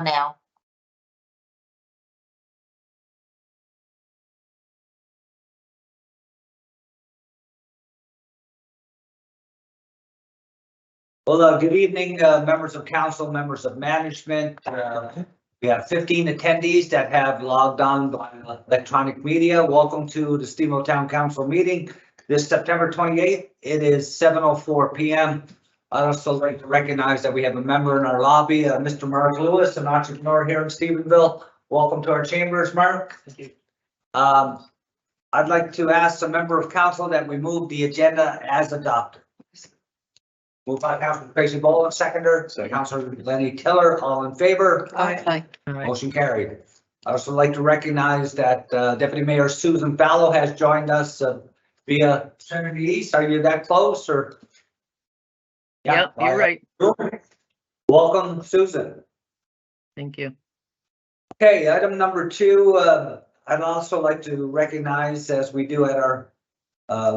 now. Well, good evening, members of council, members of management. We have 15 attendees that have logged on by electronic media. Welcome to the Stephenville Town Council meeting this September 28th. It is 7:04 p.m. I'd also like to recognize that we have a member in our lobby, Mr. Mark Lewis, an entrepreneur here in Stephenville. Welcome to our chambers, Mark. Thank you. I'd like to ask a member of council that we move the agenda as adopted. Moved by Councilor Tracy Boland, seconder. Councilor Lenny Tiller, all in favor? Aye. Motion carried. I'd also like to recognize that Deputy Mayor Susan Fallow has joined us via Trinity East. Are you that close or? Yeah, you're right. Welcome, Susan. Thank you. Okay, item number 2. I'd also like to recognize, as we do at our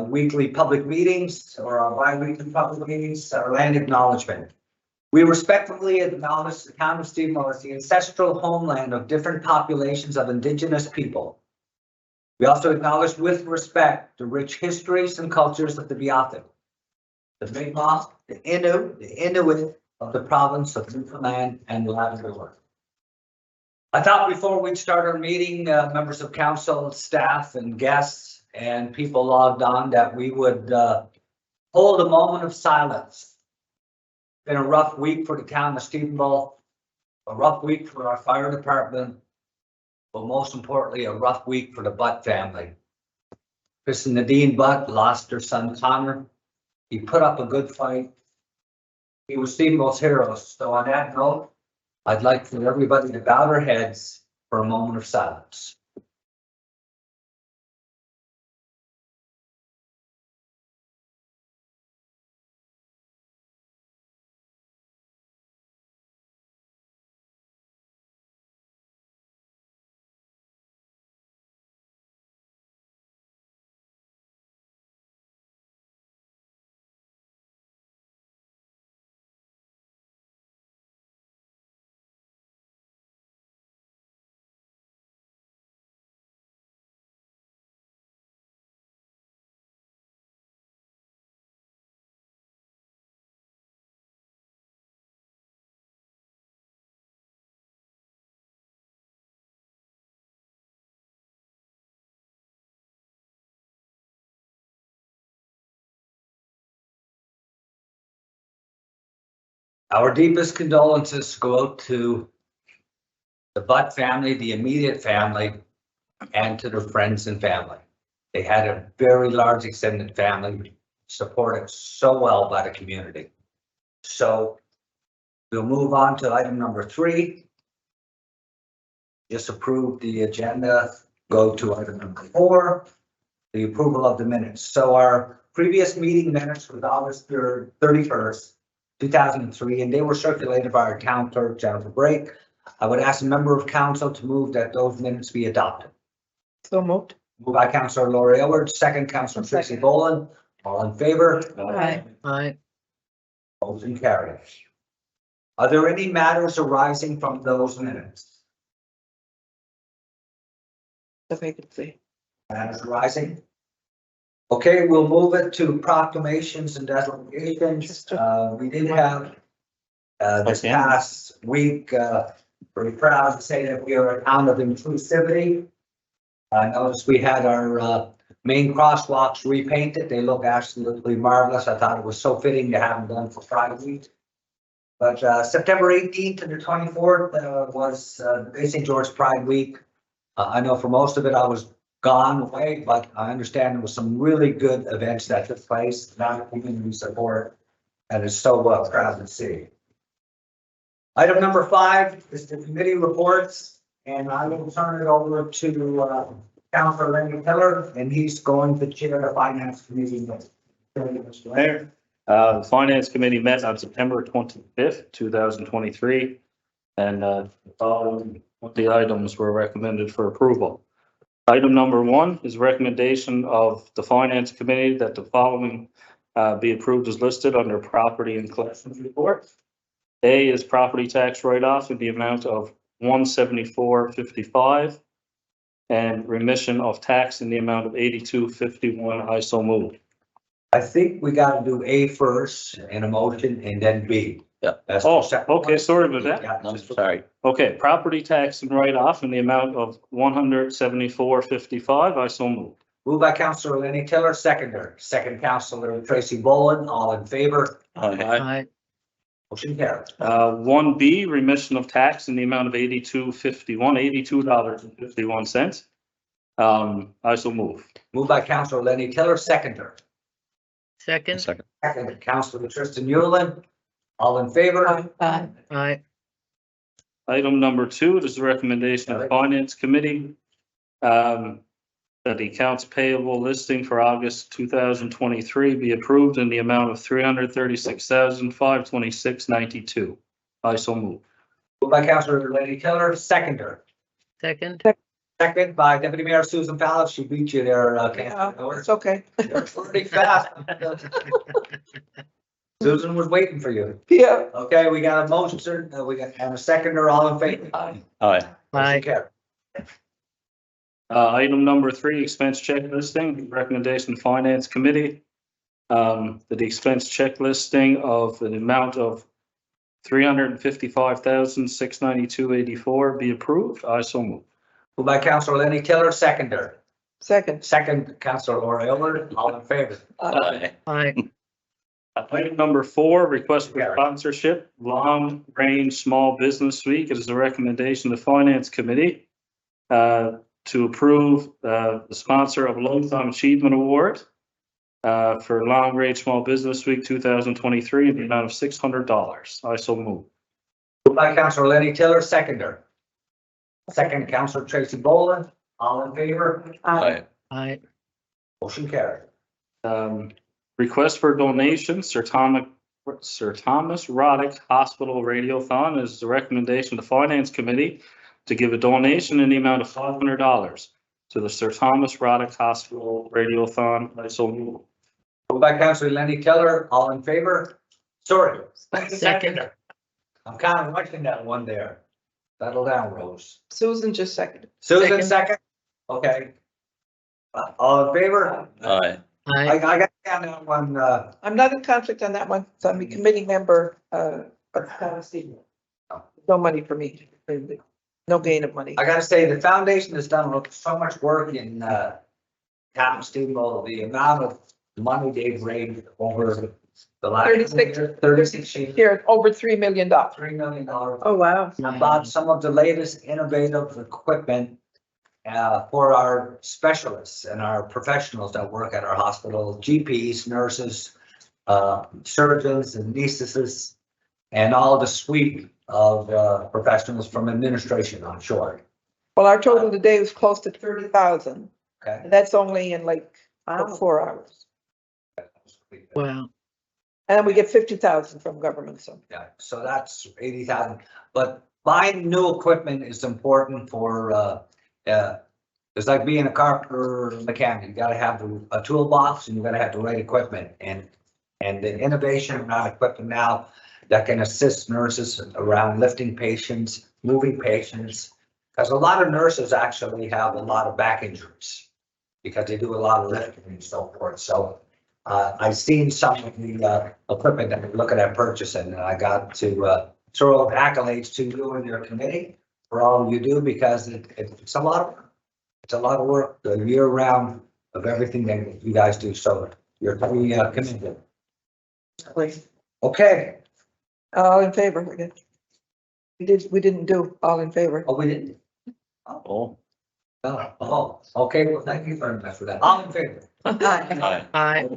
weekly public meetings or our bi-weekly public meetings, our land acknowledgement. We respectfully acknowledge the town of Stephenville as the ancestral homeland of different populations of Indigenous people. We also acknowledge with respect the rich histories and cultures of the Beothuk, the Mi'kmaq, the Innu, the Inuit of the province of Newfoundland and Labrador. I thought before we'd start our meeting, members of council, staff and guests and people logged on, that we would hold a moment of silence. It's been a rough week for the town of Stephenville, a rough week for our fire department, but most importantly, a rough week for the Butt family. Chris and Nadine Butt lost their son Connor. He put up a good fight. He was Stephenville's hero. So on that note, I'd like for everybody to bow their heads for a moment of silence. Our deepest condolences go out to the Butt family, the immediate family, and to their friends and family. They had a very large extended family, supported so well by the community. So we'll move on to item number 3. Just approve the agenda. Go to item number 4, the approval of the minutes. So our previous meeting minutes was August 31st, 2003, and they were circulated by our town clerk, Jennifer Brake. I would ask a member of council to move that those minutes be adopted. So moved. Moved by Councillor Laurie Elwood, second Councillor Tracy Boland. All in favor? Aye. Aye. Motion carried. Are there any matters arising from those minutes? The vacancy. Matters arising? Okay, we'll move it to proclamations and delegations. We did have this past week, very proud to say that we are a town of inclusivity. I noticed we had our main crosswalks repainted. They look absolutely marvelous. I thought it was so fitting to have them done for Pride Week. But September 18th to the 24th was Bay St. George Pride Week. I know for most of it I was gone away, but I understand there was some really good events that took place, a lot of community support, and it's so proud to see. Item number 5 is the committee reports, and I will turn it over to Councilor Lenny Tiller, and he's going to chair the finance committee. Mr. Mayor, the finance committee met on September 25th, 2023, and the following items were recommended for approval. Item number 1 is recommendation of the finance committee that the following be approved as listed under property and collections report. A is property tax write-off in the amount of $174.55 and remission of tax in the amount of $82.51. I so move. I think we gotta do A first in a motion and then B. Yeah. That's Oh, the second okay, one. sorry about that. Yeah, I'm just- sorry. Okay, property tax and write-off in the amount of $174.55. I so move. Moved by Councillor Lenny Tiller, seconder. Second Councillor Tracy Boland, all in favor? Aye. Aye. Motion carried. 1B, remission of tax in the amount of $82.51. I so move. Moved by Councillor Lenny Tiller, seconder. Second. Second. Second, Councillor Tristan Yulin, all in favor? Aye. Aye. Item number 2, it is the recommendation of the Finance Committee that the accounts payable listing for August 2023 be approved in the amount of $336,526.92. I so move. Moved by Councillor Lenny Tiller, seconder. Second. Second by Deputy Mayor Susan Fowler. She beat you there, Councillor. It's okay. You're pretty fast. Susan was waiting for you. Yeah. Okay, we got a motion, we got, and a seconder, all in favor? Aye. Motion Aye. carried. Item number 3, expense check listing, recommendation Finance Committee. That the expense check listing of an amount of $355,692.84 be approved. I so move. Moved by Councillor Lenny Tiller, seconder. Second. Second, Councillor Lori Oler, all in favor? Aye. Aye. Item number 4, request for sponsorship, Long Range Small Business Week. It is the recommendation of the Finance Committee to approve the sponsor of a Lifetime Achievement Award for Long Range Small Business Week 2023 in the amount of $600. I so move. Moved by Councillor Lenny Tiller, seconder. Second, Councillor Tracy Boland, all in favor? Aye. Aye. Motion carried. Request for donation, Sir Thomas Roddick Hospital Radiothon is the recommendation of the Finance Committee to give a donation in the amount of $500 to the Sir Thomas Roddick Hospital Radiothon. I so move. Moved by Councillor Lenny Tiller, all in favor? Sorry. Second. I'm kind of watching that one there. Settle down, Rose. Susan just seconded. Susan, Second. second? Okay. All in favor? Aye. I Aye. got down that one, I'm not in conflict on that one. So I'm a committee member, of Tennessee. No money for me. No gain of money. I gotta say, the foundation has done so much work in, town of Stephenville, the amount of money they've raised over the last. 36 years, Here, over $3 million. $3 million. Oh, wow. About some of the latest innovative equipment for our specialists and our professionals that work at our hospital, GPs, nurses, surgeons, anesthetists, and all the suite of professionals from administration, I'm sure. Well, our total today was close to 30,000. Okay. And that's only in like 4 hours. Wow. And then we get 50,000 from government, so. Yeah, so that's 80,000, but buying new equipment is important for, it's like being a carpenter or mechanic. You gotta have a toolbox and you gotta have the right equipment and the innovation around equipment now that can assist nurses around lifting patients, moving patients. Because a lot of nurses actually have a lot of back injuries because they do a lot of lifting and so forth. So I've seen some of the equipment that we're looking at purchasing, and I got to throw accolades to you and your committee for all you do, because it's a lot of work. It's a lot of work, the year round of everything that you guys do. So you're committed. Please. Okay. All in favor again. We didn't do all in favor. Oh, we didn't. Oh. Oh, okay. Well, thank you very much for that. All in favor? Aye. Aye.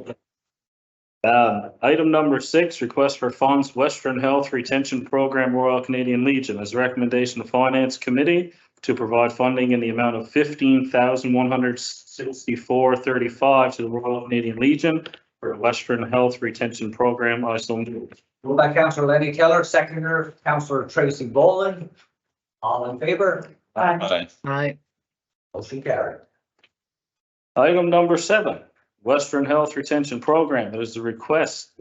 Aye. Item number 6, request for funds, Western Health Retention Program, Royal Canadian Legion, as a recommendation of Finance Committee to provide funding in the amount of $15,164.35 to the Royal Canadian Legion for Western Health Retention Program. I so move. Moved by Councillor Lenny Keller, seconder, Councillor Tracy Boland. All in favor? Aye. Aye. Motion carried. Item number 7, Western Health Retention Program. It is the request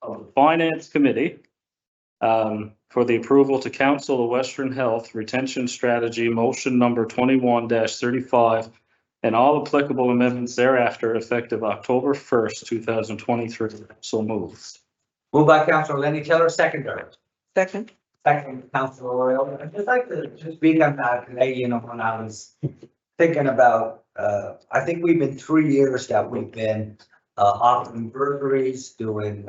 of the Finance Committee For the approval to council of Western Health Retention Strategy, motion number 21-35, and all applicable amendments thereafter effective October 1st, 2023. So moved. Moved by Councillor Lenny Taylor, seconder. Second. Second, Councillor Royal. I'd just like to just speak on that today, you know, when I was thinking about, I think we've been 3 years that we've been offering bursaries, doing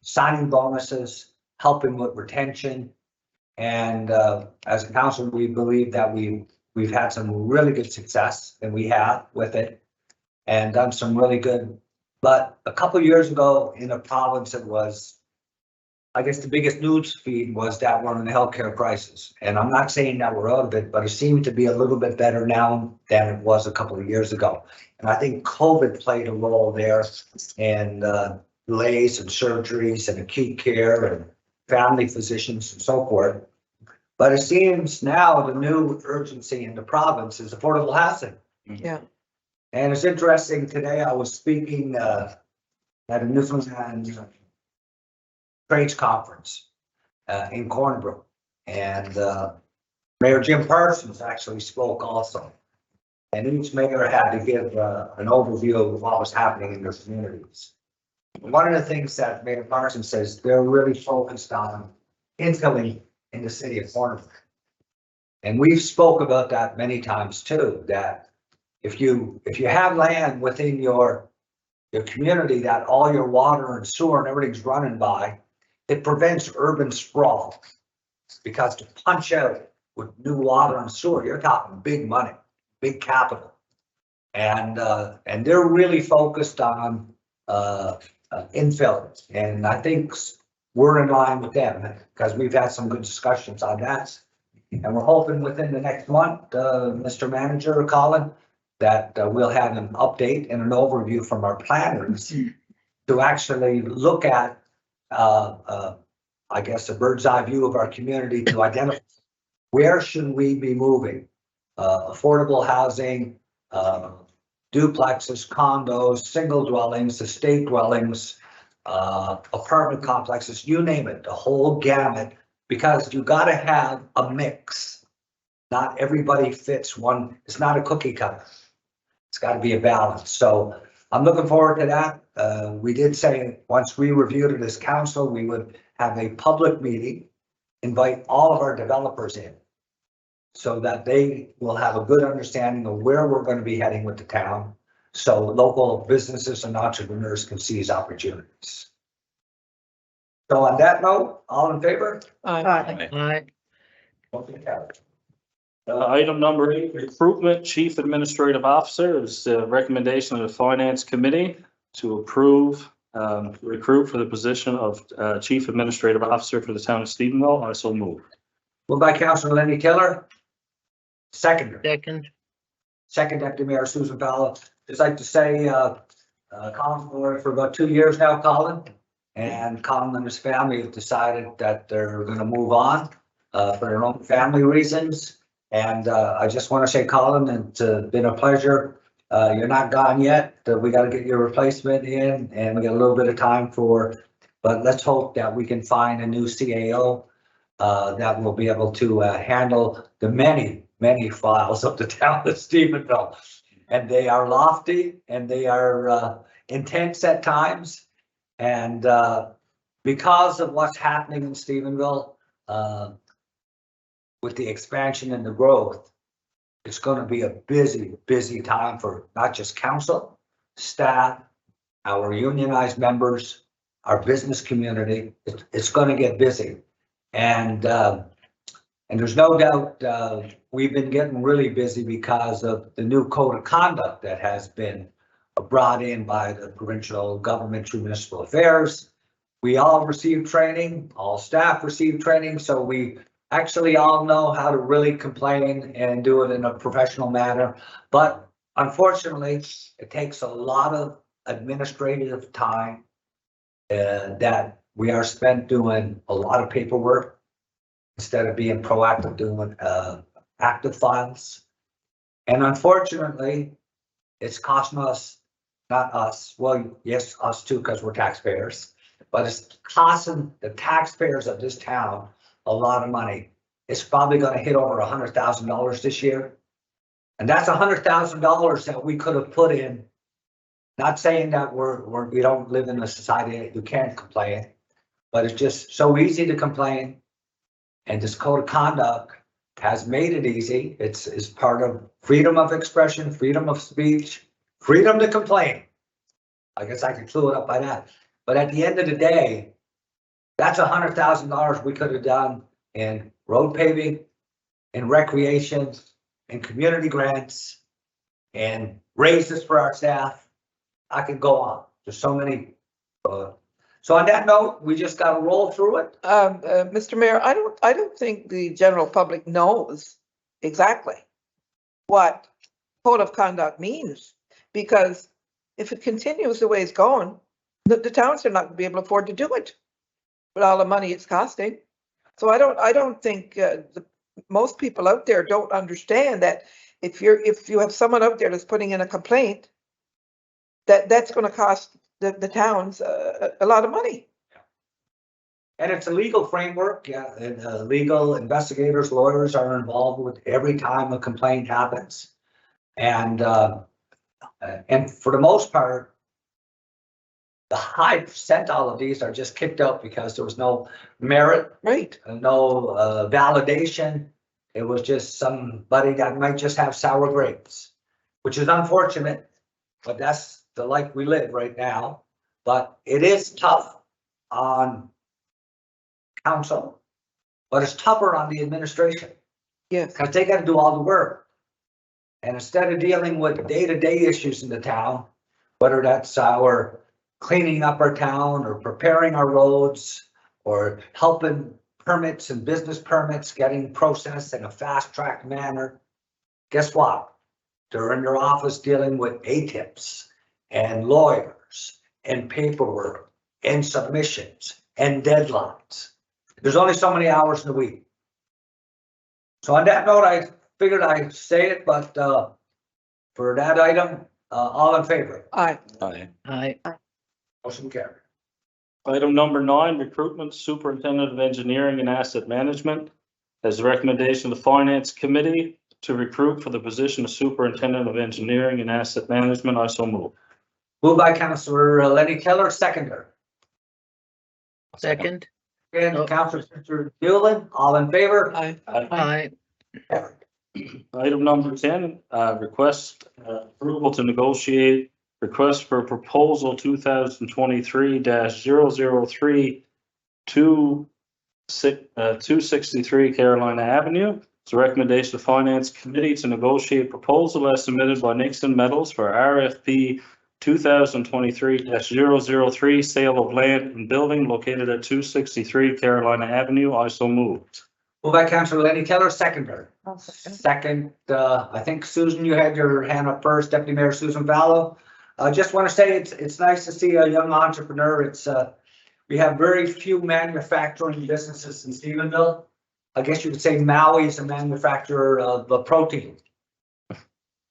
signing bonuses, helping with retention. And as a council, we believe that we've had some really good success, and we have with it, and done some really good. But a couple of years ago in the province, it was, I guess the biggest news feed was that we're in the healthcare crisis. And I'm not saying that we're out of it, but it seemed to be a little bit better now than it was a couple of years ago. And I think COVID played a role there, and delays and surgeries and acute care and family physicians and so forth. But it seems now the new urgency in the province is affordable housing. Yeah. And it's interesting, today I was speaking at a Newfoundland trades conference in Cornbrook, and Mayor Jim Parsons actually spoke also. And each mayor had to give an overview of what was happening in their communities. One of the things that Mayor Parsons says, they're really focused on infilling in the city of Cornbrook. And we've spoke about that many times too, that if you have land within your community that all your water and sewer and everything's running by, it prevents urban sprawl. Because to punch out with new water and sewer, you're talking big money, big capital. And they're really focused on infill. And I think we're in line with them, because we've had some good discussions on that. And we're hoping within the next month, Mr. Manager, Colin, that we'll have an update and an overview from our planners to actually look at, I guess, a bird's eye view of our community to identify where should we be moving. Affordable housing, duplexes, condos, single dwellings, estate dwellings, apartment complexes, you name it, the whole gamut, because you got to have a mix. Not everybody fits one. It's not a cookie cutter. It's got to be a balance. So I'm looking forward to that. We did say once we reviewed it as council, we would have a public meeting, invite all of our developers in, so that they will have a good understanding of where we're going to be heading with the town, so local businesses and entrepreneurs can seize opportunities. So on that note, all in favor? Aye. Motion carried. Item number 8, recruitment chief administrative officer, is the recommendation of the finance committee to approve recruit for the position of chief administrative officer for the town of Stephenville. I so move. Moved by Councillor Lenny Taylor. Seconder. Second. Deputy Mayor Susan Fowler. Just like to say, Colin's been there for about 2 years now, Colin. And Colin and his family have decided that they're going to move on for their own family reasons. And I just want to say, Colin, it's been a pleasure. You're not gone yet. We got to get your replacement in, and we got a little bit of time but let's hope that we can find a new CAO that will be able to handle the many files of the town of Stephenville. And they are lofty, and they are intense at times. And because of what's happening in Stephenville, with the expansion and the growth, it's going to be a busy time for not just council, staff, our unionized members, our business community. It's going to get busy. And there's no doubt we've been getting really busy because of the new code of conduct that has been brought in by the provincial government through municipal affairs. We all received training, all staff received training, so we actually all know how to really complain and do it in a professional manner. But unfortunately, it takes a lot of administrative time that we are spent doing a lot of paperwork instead of being proactive doing active files. And unfortunately, it's costing us, not us, well, yes, us too, because we're taxpayers, but it's costing the taxpayers of this town a lot of money. It's probably gonna hit over $100,000 this year. And that's $100,000 that we could have put in. Not saying that we don't live in a society that you can't complain, but it's just so easy to complain. And this code of conduct has made it easy. It's part of freedom of expression, freedom of speech, freedom to complain. I guess I could clue it up by that. But at the end of the day, that's $100,000 we could have done in road paving, in recreation, in community grants, and raises for our staff. I could go on. There's so many. So on that note, we just got to roll through it. Mr. Mayor, I don't think the general public knows exactly what code of conduct means, because if it continues the way it's going, the towns are not going to be able to afford to do it with all the money it's costing. So I don't think most people out there don't understand that if you have someone out there that's putting in a complaint, that's going to cost the towns a lot of money. And it's a legal framework, yeah, and legal investigators, lawyers are involved with every time a complaint happens. And for the most part, the high percentile of these are just kicked out because there was no merit, Right. no validation. It was just somebody that might just have sour grapes, which is unfortunate, but that's the life we live right now. But it is tough on council, but it's tougher on the administration Yes. because they got to do all the work. And instead of dealing with day-to-day issues in the town, whether that's our cleaning up our town or preparing our roads or helping permits and business permits getting processed in a fast-track manner, guess what? They're in their office dealing with ATIPs and lawyers and paperwork and submissions and deadlines. There's only so many hours in the week. So on that note, I figured I'd say it, but for that item, all in favor? Aye. Aye. Motion carried. Item number 9, recruitment superintendent of engineering and asset management. As a recommendation of the finance committee to recruit for the position of superintendent of engineering and asset management, I so move. Moved by Councillor Lenny Keller, seconder. Second. And Oh. Councillor Newland, all in favor? Aye. Aye. Item number 10, request approval to negotiate request for proposal 2023-003 263 Carolina Avenue. It's a recommendation of Finance Committee to negotiate proposal as submitted by Nixon Metals for RFP 2023-003 sale of land and building located at 263 Carolina Avenue. I so moved. Moved by Councillor Lenny Keller, seconder. I'll second. Second, I think Susan, you had your hand up first, Deputy Mayor Susan Vallow. I just want to say it's nice to see a young entrepreneur. It's we have very few manufacturing businesses in Stephenville. I guess you could say Maui is a manufacturer of protein.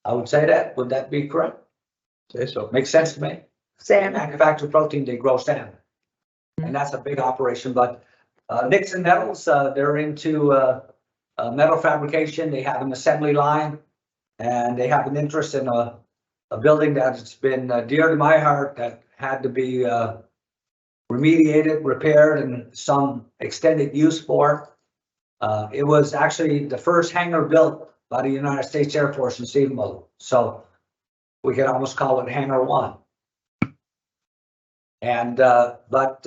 I would say that. Would that be correct? Say so. Makes sense to me. They manufacture protein, they grow salmon. And that's a big operation, but Nixon Metals, they're into metal fabrication. They have an assembly line and they have an interest in a building that's been dear to my heart that had to be remediated, repaired, and some extended use for. It was actually the first hangar built by the United States Air Force in Stephenville. So we could almost call it Hangar 1. And but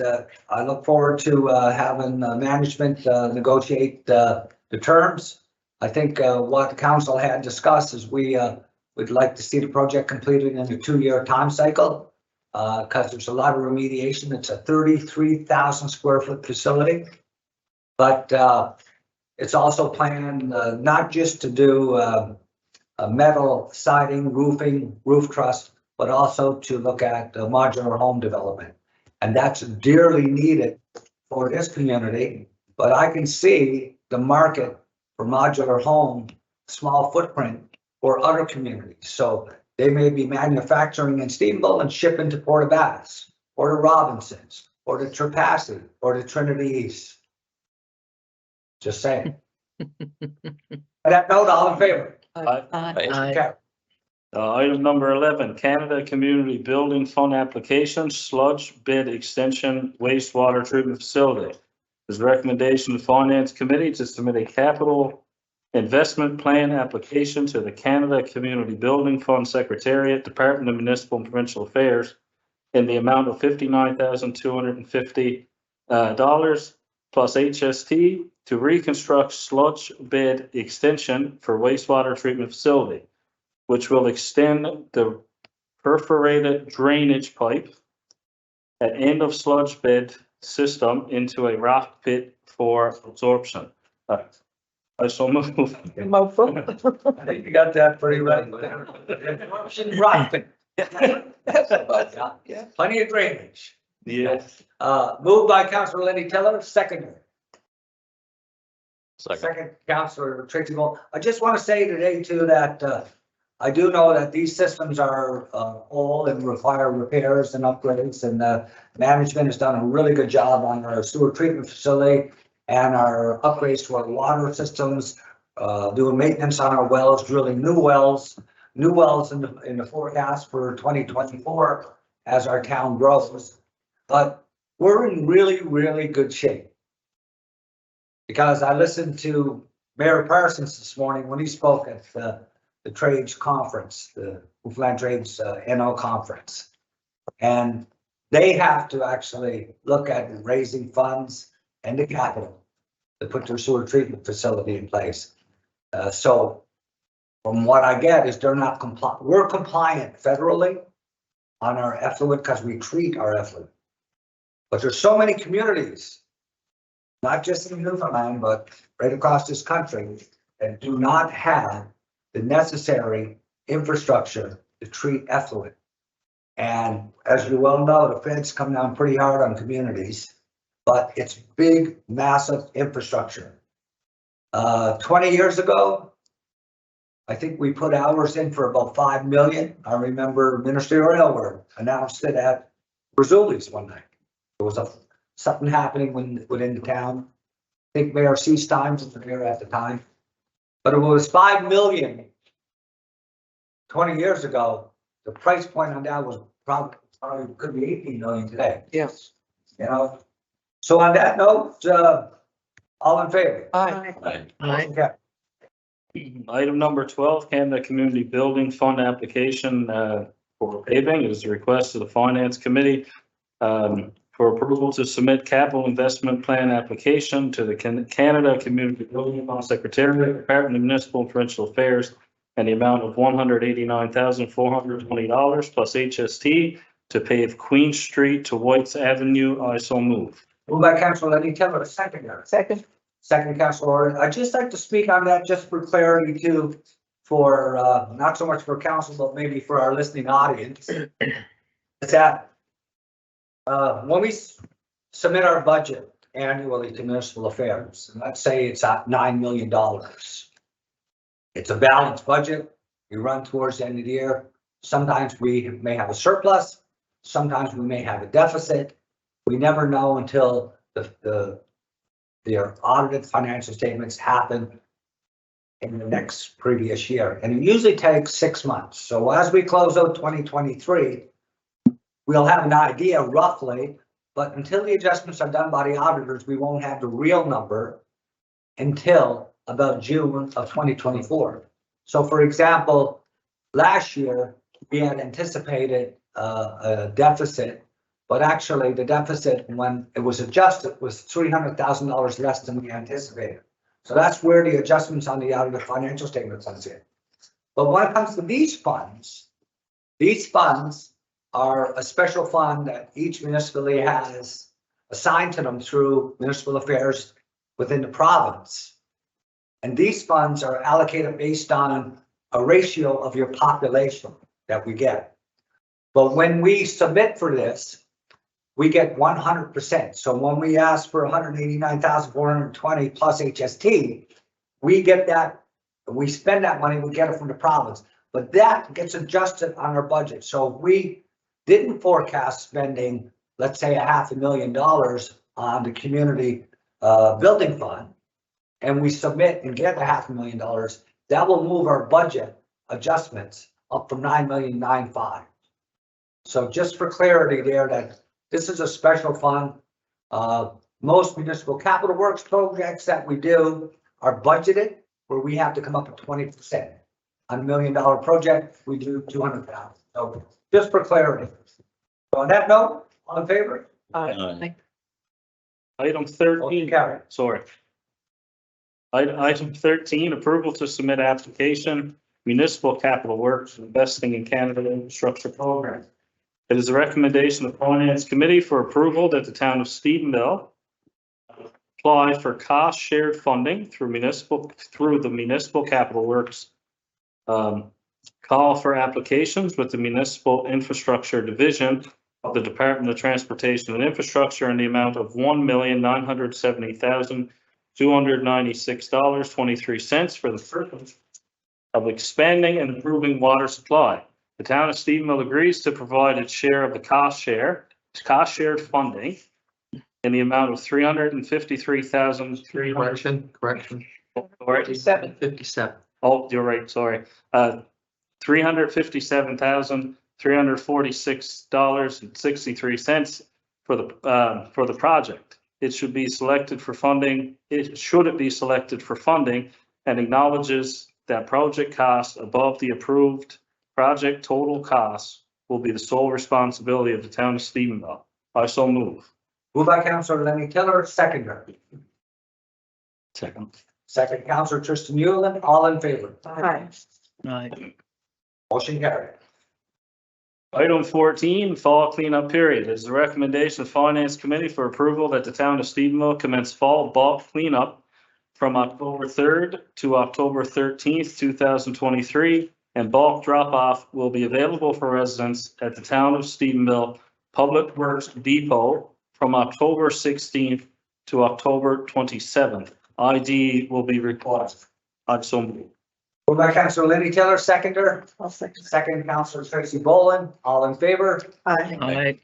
I look forward to having management negotiate the terms. I think what the council had discussed is we would like to see the project completed in a 2-year time cycle because there's a lot of remediation. It's a 33,000 square foot facility, but it's also planned not just to do metal siding, roofing, roof truss, but also to look at modular home development. And that's dearly needed for this community, but I can see the market for modular home, small footprint for other communities. So they may be manufacturing in Stephenville and shipping to Port of Bass or to Robinsons or to Trepassey, or to Trinity East? Just saying. On that note, all in favor? Aye. Motion carried. Item number 11, Canada Community Building Fund Application, Sludge Bid Extension Wastewater Treatment Facility. There's a recommendation to Finance Committee to submit a capital investment plan application to the Canada Community Building Fund Secretariat, Department of Municipal and Provincial Affairs in the amount of $59,250 plus HST to reconstruct sludge bed extension for wastewater treatment facility, which will extend the perforated drainage pipe at end of sludge bed system into a rock pit for absorption. I so move. Mouthful. I think you got that pretty right. Rock pit. That's about, yeah. Plenty of drainage. Yes. Moved by Councillor Lenny Tiller, second. Second. Second, Councillor Tracy Gold. I just want to say today too that I do know that these systems are old and require repairs and upgrades, and management has done a really good job on our sewer treatment facility and our upgrades to our water systems, doing maintenance on our wells, drilling new wells in the forecast for 2024 as our town grows. But we're in really, really good shape. Because I listened to Mayor Parsons this morning when he spoke at the trades conference, the Newfoundland Trades NO conference. And they have to actually look at raising funds and the capital to put their sewer treatment facility in place. So from what I get is they're not compliant. We're compliant federally on our effluent because we treat our effluent. But there's so many communities, not just in Newfoundland, but right across this country, that do not have the necessary infrastructure to treat effluent. And as you well know, the feds come down pretty hard on communities, but it's big, massive infrastructure. 20 years ago, I think we put hours in for about 5 million. I remember Minister Aylward announced it at Brazili's one night. There was something happening within the town. I think Mayor C. Steins was the mayor at the time. But it was 5 million 20 years ago. The price point on that was probably could be 18 million today. Yes. You know, so on that note, all in favor? Aye. Aye. Okay. Item number 12, Canada Community Building Fund application for paving. It is a request to the Finance Committee for approval to submit capital investment plan application to the Canada Community Building Fund Secretariat, Department of Municipal and Provincial Affairs, and the amount of $189,420 plus HST to pave Queen Street to White's Avenue. I so move. Moved by Councillor Lenny Tiller, second. Second. Second, Councillor Orr. I'd just like to speak on that just for clarity too, for not so much for council, but maybe for our listening audience. It's that when we submit our budget annually to municipal affairs, and let's say it's at $9 million. It's a balanced budget. We run towards the end of the year. Sometimes we may have a surplus. Sometimes we may have a deficit. We never know until the audited financial statements happen in the next previous year. And it usually takes 6 months. So as we close out 2023, we'll have an idea roughly, but until the adjustments are done by the auditors, we won't have the real number until about June of 2024. So for example, last year we had anticipated a deficit, but actually the deficit when it was adjusted was $300,000 less than we anticipated. So that's where the adjustments on the audited financial statements comes in. But when it comes to these funds are a special fund that each municipality has assigned to them through municipal affairs within the province. And these funds are allocated based on a ratio of your population that we get. But when we submit for this, we get 100%. So when we ask for 189,420 plus HST, we get that, we spend that money, we get it from the province. But that gets adjusted on our budget. So if we didn't forecast spending let's say $500,000 on the community building fund, and we submit and get $500,000, that will move our budget adjustments up from 9,950,000. So just for clarity there, that this is a special fund. Most municipal capital works projects that we do are budgeted, where we have to come up with 20%. On $1 million project, we do 200,000. So just for clarity. So on that note, all in favor? Aye. Item Motion 13, carried. sorry. Item 13, approval to submit application, municipal capital works, investing in Canada infrastructure program. It is a recommendation of Finance Committee for approval that the town of Stephenville apply for cost shared funding through the municipal capital works. Call for applications with the municipal infrastructure division of the Department of Transportation and Infrastructure in the amount of $1,970,296.23 for the purpose of expanding and improving water supply. The town of Stephenville agrees to provide its share of the cost shared funding in the amount of $353,300. Correction. 57. 57. Oh, you're right, sorry. $357,346.63 for the project. It should be selected for funding. Should it be selected for funding and acknowledges that project costs above the approved project total costs will be the sole responsibility of the town of Stephenville. I so move. Moved by Councillor Lenny Tiller, seconder. Second. Second, Councillor Tristan Newland, all in favor? Aye. Aye. Motion carried. Item 14, fall cleanup period. It is the recommendation of Finance Committee for approval that the town of Stephenville commence fall bulk cleanup from October 3rd to October 13th, 2023, and bulk drop-off will be available for residents at the town of Stephenville Public Works Depot from October 16th to October 27th. ID will be required. I so move. Moved by Councillor Lenny Tiller, seconder. I'll second. Second, Councillor Tracy Boland, all in favor? Aye. Aye.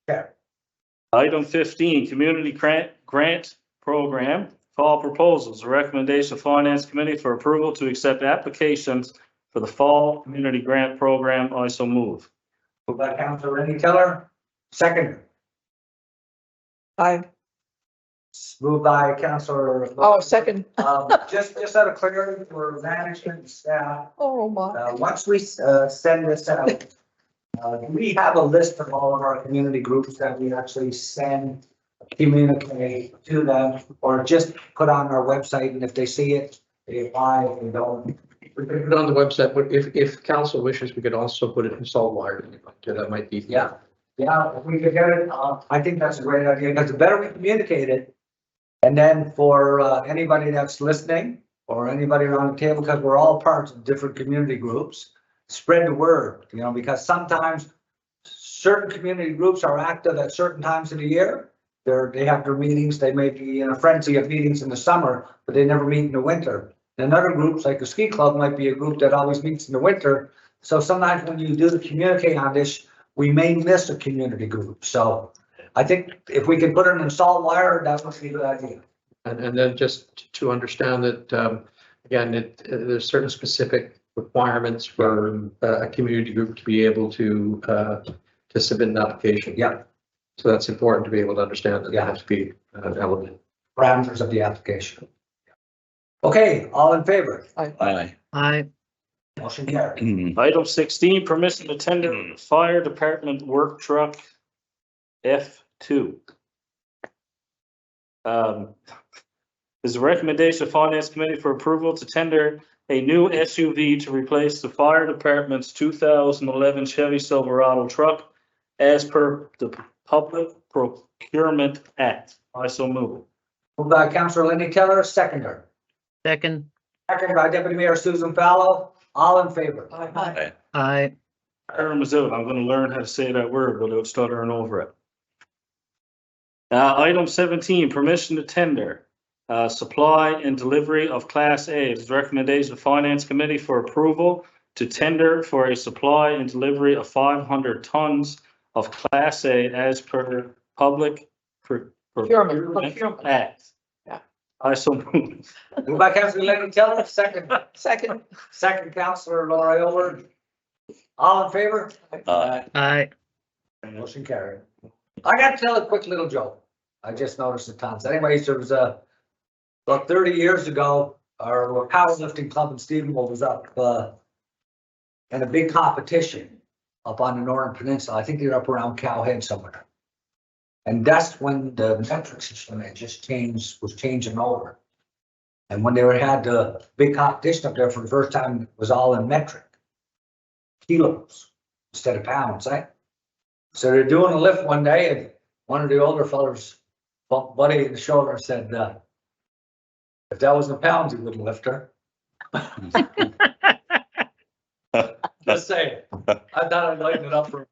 Carried. Item 15, Community Grant Program, Fall Proposals. A recommendation of Finance Committee for approval to accept applications for the Fall Community Grant Program. I so move. Moved by Councillor Lenny Tiller, seconder. Aye. Moved by Councillor. Oh, second. Just out of clarity for management and staff, Oh, my. once we send this out, we have a list of all of our community groups that we actually send, communicate to them, or just put on our website, and if they see it, they apply, if they don't. We could put it on the website, but if council wishes, we could also put it in Saltwire. That might be. Yeah, if we could get it, I think that's a great idea, because the better we communicate it, and then for anybody that's listening, or anybody around the table, because we're all parts of different community groups, spread the word, because sometimes certain community groups are active at certain times of the year. They have their meetings, they may be in a frenzy of meetings in the summer, but they never meet in the winter. And other groups, like the ski club, might be a group that always meets in the winter. So sometimes when you do the communicate on this, we may miss a community group. So I think if we can put it in Saltwire, that would be a good idea. And then just to understand that, again, there's certain specific requirements for a community group to be able to submit an application. Yeah. So that's important to be able to understand that. That has to be an element. Parameters of the application. Okay, all in favor? Aye. Aye. Motion carried. Item 16, permission to tender fire department work truck F2. Is a recommendation of Finance Committee for approval to tender a new SUV to replace the fire department's 2011 Chevy Silverado truck as per the Public Procurement Act. I so move. Moved by Councillor Lenny Tiller, seconder. Second. Second by Deputy Mayor Susan Fallow, all in favor? Aye. Aye. Term is out. I'm going to learn how to say that word without stuttering over it. Item 17, permission to tender supply and delivery of Class A. It is recommendation of Finance Committee for approval to tender for a supply and delivery of 500 tons of Class A as per Public Procurement. Act. Yeah. I so move. Moved by Councillor Lenny Taylor, second Councillor Laura Aylward. All in favor? Aye. Motion carried. I got to tell a quick little joke. I just noticed the tons. Anyways, there was about 30 years ago, our powerlifting club in Stephenville was up in a big competition up on the Northern Peninsula. I think they're up around Cowhead somewhere. And that's when the metric system had just was changing over. And when they had the big competition up there for the first time, it was all in metric kilos instead of pounds, eh? So they're doing a lift one day, and one of the older fellas bumped Buddy in the shoulder and said, if that was in pounds, he wouldn't lift her. Just saying. I thought I'd lighten it up for him.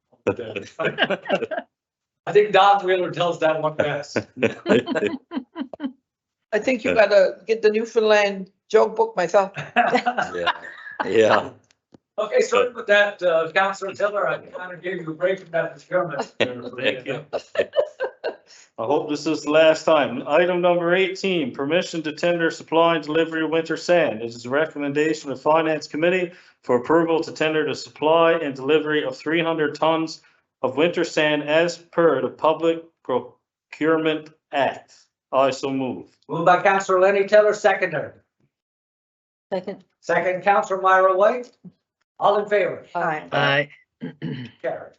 I think Don Wheeler tells that one best. I think you gotta get the Newfoundland joke book myself. Yeah. Okay, sorry with that, Councillor Tiller, I kind of gave you a break from that procurement. Thank you. I hope this is the last time. Item number 18, permission to tender supply and delivery of winter sand. It is a recommendation of Finance Committee for approval to tender the supply and delivery of 300 tons of winter sand as per the Public Procurement Act. I so move. Moved by Councillor Lenny Taylor, seconder. Second, Councillor Myra White. All in favor? Aye. Carried.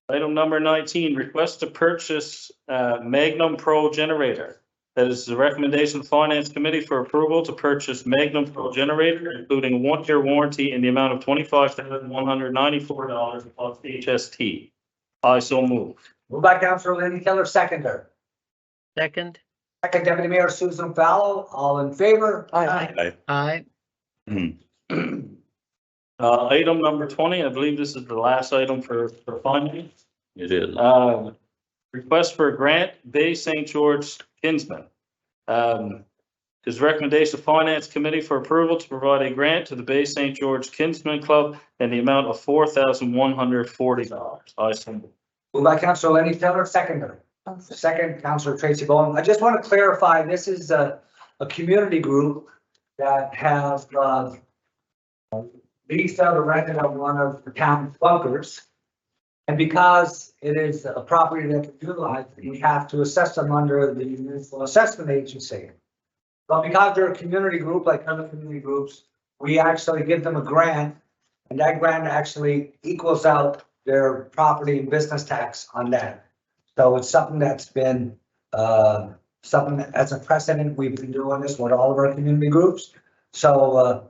Item number 19, request to purchase Magnum Pro generator. That is the recommendation of Finance Committee for approval to purchase Magnum Pro generator, including a 1-year warranty in the amount of $25,194 plus HST. I so move. Moved by Councillor Lenny Taylor, seconder. Second. Second, Deputy Mayor Susan Fallow. All in favor? Aye. Aye. Item number 20, I believe this is the last item for funding. It is. Request for a grant, Bay St. George Kinsman. His recommendation of Finance Committee for approval to provide a grant to the Bay St. George Kinsman Club in the amount of $4,140. I so move. Moved by Councillor Lenny Taylor, seconder. Second, Councillor Tracy Bowen. I just want to clarify, this is a community group that has leased out or rented out one of the town bunkers. And because it is a property that can utilize, we have to assess them under the municipal assessment agency. But because they're a community group like other community groups, we actually give them a grant, and that grant actually equals out their property and business tax on that. So it's something that's been something that, as a precedent, we've been doing this with all of our community groups. So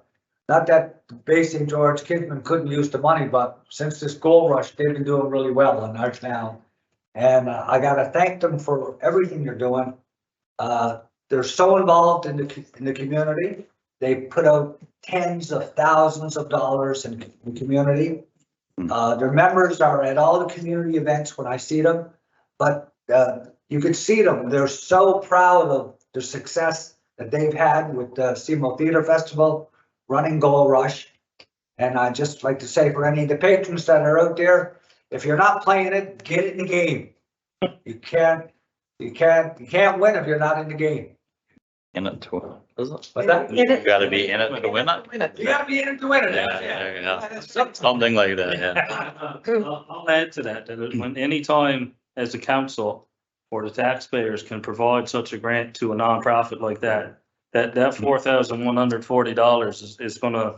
not that Bay St. George Kinsman couldn't use the money, but since this gold rush, they've been doing really well in our town. And I gotta thank them for everything they're doing. They're so involved in the community. They put out tens of thousands of dollars in the community. Their members are at all the community events when I see them, but you could see them. They're so proud of the success that they've had with the Seymour Theater Festival, running Gold Rush. And I just like to say for any of the patrons that are out there, if you're not playing it, get in the game. You can't win if you're not in the game. In it to win it, is it? What's that? You gotta be in it to win it. You gotta be in it to win it. Yeah. Something like that, yeah. I'll add to that, that when any time as a council or the taxpayers can provide such a grant to a nonprofit like that, that $4,140 is gonna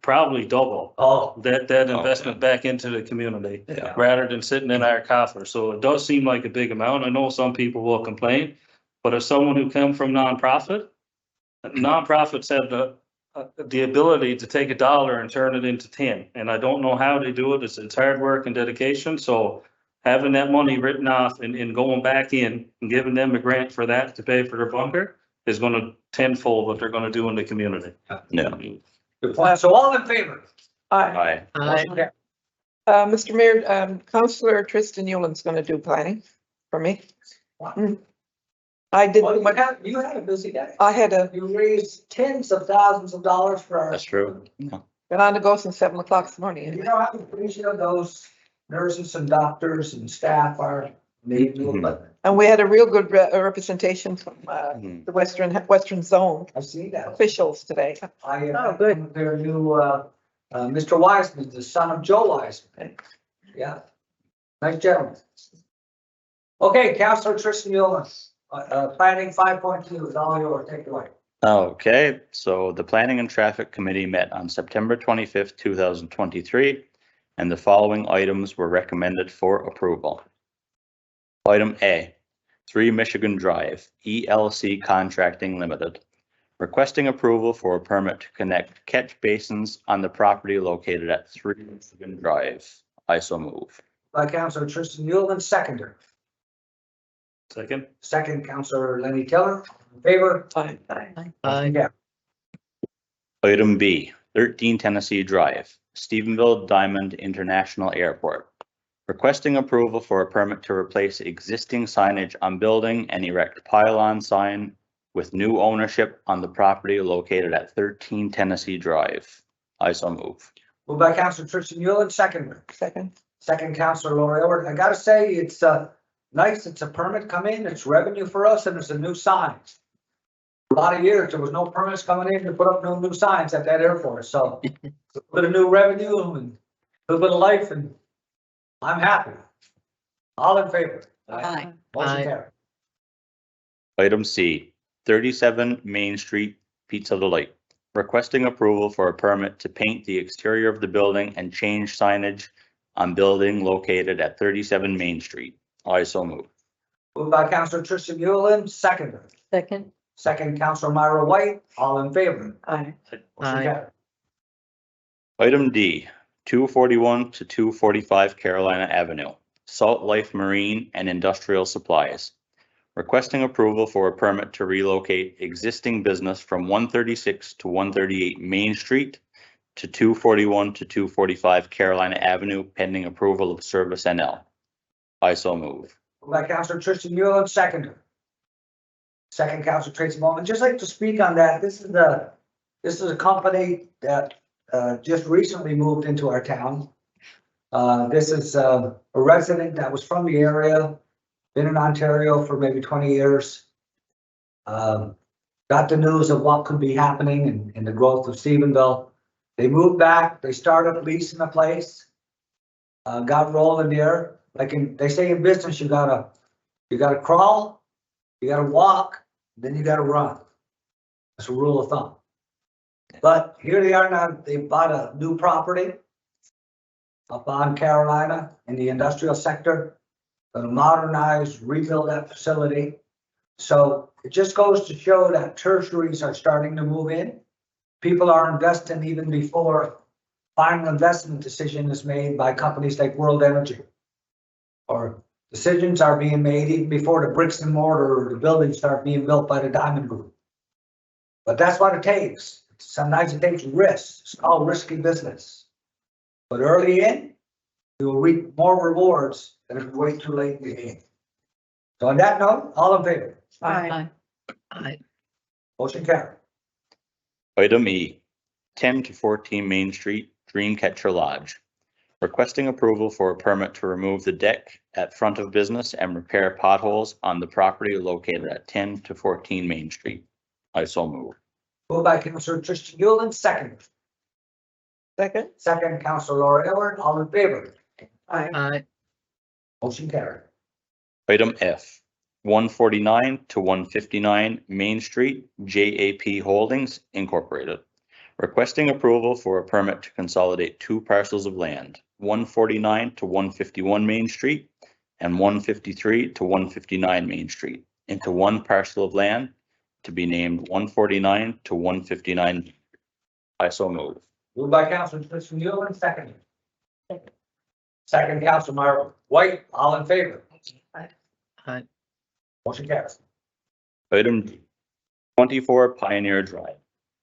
probably double that investment back into the community Yeah. rather than sitting in our coffers. So it does seem like a big amount. I know some people will complain, but as someone who come from nonprofits have the ability to take $1 and turn it into 10. And I don't know how they do it. It's hard work and dedication. So having that money written off and going back in and giving them a grant for that to pay for their bunker is going to tenfold what they're going to do in the community. Yeah. Good point. So all in favor? Aye. Aye. Mr. Mayor, Councillor Tristan Yulin's gonna do planning for me. I did, Well, you had a busy day. I had a, You raised tens of thousands of dollars for our. That's true. Yeah. Been on the go since 7 o'clock this morning. You anyway. know how appreciative those nurses and doctors and staff are, they do, but And we had a real good representation from Mhm. the Western Zone I see that. officials today. I, Oh, good. Their new, Mr. Wiseman, the son of Joe Wiseman. Yeah. Nice gentleman. Okay, Councilor Tristan Yulman, planning 5.2 is all yours. Take it away. Okay, so the Planning and Traffic Committee met on September 25th, 2023, and the following items were recommended for approval. Item A, 3 Michigan Drive, ELC Contracting Limited, requesting approval for a permit to connect catch basins on the property located at 3 Michigan Drive. I so move. By Councilor Tristan Yulman, seconder. Second. Second, Councilor Lenny Taylor, in favor. Aye. Yeah. Item B, 13 Tennessee Drive, Stephenville Diamond International Airport, requesting approval for a permit to replace existing signage on building and erect pylon sign with new ownership on the property located at 13 Tennessee Drive. I so move. Moved by Councilor Tristan Yulman, seconder. Second. Second, Councilor Lori Elbert. I gotta say, it's nice. It's a permit come in, it's revenue for us, and it's a new sign. For a lot of years, there was no permits coming in to put up no new signs at that airport, so a bit of new revenue and a little bit of life, and I'm happy. All in favor? Aye. Motion carried. Item C, 37 Main Street, Pizza Delight, requesting approval for a permit to paint the exterior of the building and change signage on building located at 37 Main Street. I so move. Moved by Councilor Tristan Yulman, seconder. Second. Second, Councilor Myra White, all in favor? Aye. Motion carried. Item D, 241 to 245 Carolina Avenue, Salt Life Marine and Industrial Supplies, requesting approval for a permit to relocate existing business from 136 to 138 Main Street to 241 to 245 Carolina Avenue pending approval of Service NL. I so move. Moved by Councilor Tristan Yulman, seconder. Second, Councilor Tracy Bowman. Just like to speak on that. This is a company that just recently moved into our town. This is a resident that was from the area, been in Ontario for maybe 20 years. Got the news of what could be happening in the growth of Stephenville. They moved back, they started leasing a place, got rolling there. They say in business, you gotta crawl, you gotta walk, then you gotta run. That's a rule of thumb. But here they are now, they bought a new property up on Carolina in the industrial sector, gonna modernize, rebuild that facility. So it just goes to show that tertiaries are starting to move in. People are investing even before final investment decision is made by companies like World Energy. Or decisions are being made even before the bricks and mortar or the buildings start being built by the Diamond Group. But that's what it takes. Sometimes it takes risks. It's called risky business. But early in, you will reap more rewards than if you wait too late in the game. So on that note, all in favor? Aye. Aye. Motion carried. Item E, 10 to 14 Main Street, Dreamcatcher Lodge, requesting approval for a permit to remove the deck at front of business and repair potholes on the property located at 10 to 14 Main Street. I so move. Moved by Councilor Tristan Yulman, second. Second. Second, Councilor Laura Elbert, all in favor? Aye. Aye. Motion carried. Item F, 149 to 159 Main Street, JAP Holdings Incorporated, requesting approval for a permit to consolidate 2 parcels of land, 149 to 151 Main Street and 153 to 159 Main Street, into 1 parcel of land to be named 149 to 159. I so move. Moved by Councilor Tristan Yulman, second. Second, Councilor Myra White, all in favor? Aye. Motion carries. Item D, 24 Pioneer Drive,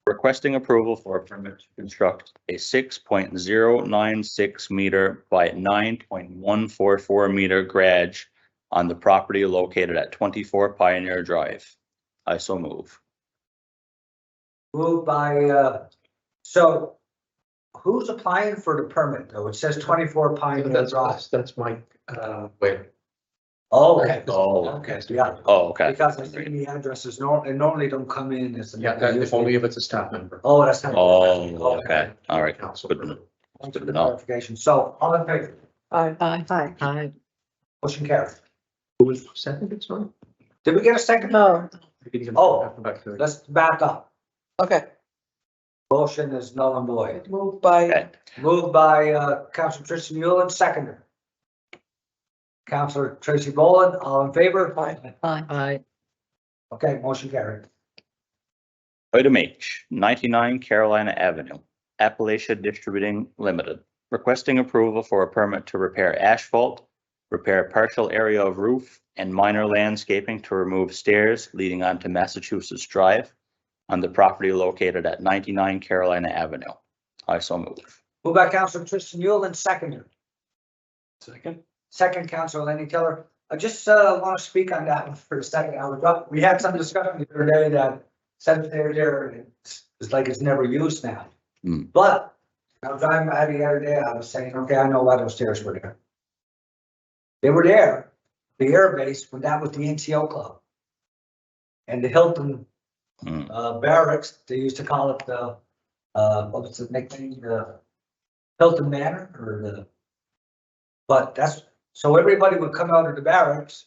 requesting approval for a permit to construct a 6.096 meter by 9.144 meter garage on the property located at 24 Pioneer Drive. I so move. Moved by, so who's applying for the permit though? It says 24 Pioneer Drive. That's my, wait. Oh, okay. Oh, Okay, yeah. Oh, okay. Because I think the addresses normally don't come in as. Yeah, if only if it's a staff member. Oh, that's not. Oh, okay. All right. Council. Good to know. Thanks for Good the to know. clarification. So, all in favor? Aye. Aye. Aye. Motion carried. Who was second, sorry? Did we get a second? No. Oh. Back to it. Let's back up. Okay, Motion is null and void. moved by, Okay. Moved by, Councilor Tristan Yulin, seconder. Councilor Tracy Boland, all in favor? aye. Aye. Okay, motion carried. Item H, 99 Carolina Avenue, Appalachia Distributing Limited, requesting approval for a permit to repair asphalt, repair partial area of roof, and minor landscaping to remove stairs leading onto Massachusetts Drive on the property located at 99 Carolina Avenue. I so move. Moved by Councilor Tristan Yulin, seconder. Second. Second, Councilor Lenny Taylor. I just want to speak on that one for a second. We had some discussion the other day that said there, it's like it's never used now. Hmm. But I was driving by the other day, I was saying, okay, I know why those stairs were there. They were there, the air base, when that was the NCO club. And the Hilton barracks, they used to call it the, what was the nickname, the Hilton Manor or the, but that's, so everybody would come out of the barracks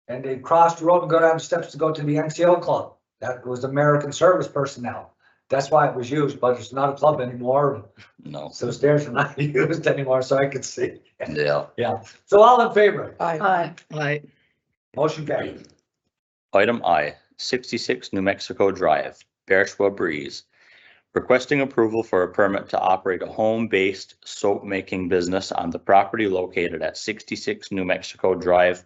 and they'd cross the road and go down the steps to go to the NCO club. That was American service personnel. That's why it was used, but it's not a club anymore. No. So the stairs are not used anymore, so I could see. Yeah. Yeah, so all in favor? Aye. Aye. Motion carried. Item I, 66 New Mexico Drive, Bearshwa Breeze, requesting approval for a permit to operate a home-based soap-making business on the property located at 66 New Mexico Drive,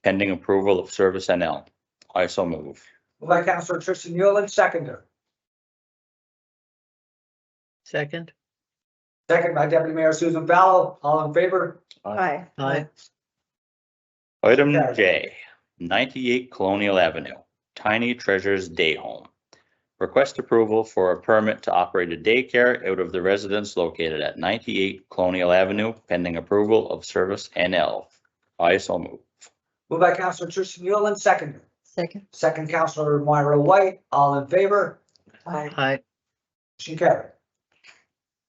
pending approval of Service NL. I so move. Moved by Councilor Tristan Yulin, seconder. Second. Second by Deputy Mayor Susan Fallow. All in favor? Aye. Aye. Item J, 98 Colonial Avenue, Tiny Treasures Day Home. Request approval for a permit to operate a daycare out of the residence located at 98 Colonial Avenue, pending approval of Service NL. I so move. Moved by Councilor Tristan Yulin, seconder. Second. Second, Councilor Moira White. All in favor? Aye. Aye. Motion carried.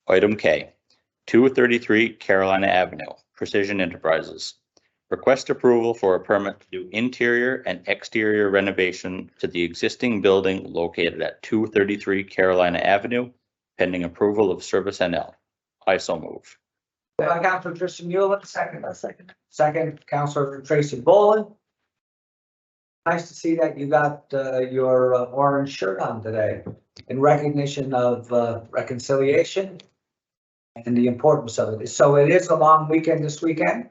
Item K, 233 Carolina Avenue, Precision Enterprises. Request approval for a permit to do interior and exterior renovation to the existing building located at 233 Carolina Avenue, pending approval of Service NL. I so move. Moved by Councilor Tristan Yulin, second. Second. Second, Councilor Tracy Boland. Nice to see that you got your orange shirt on today in recognition of reconciliation and the importance of it. So it is a long weekend this weekend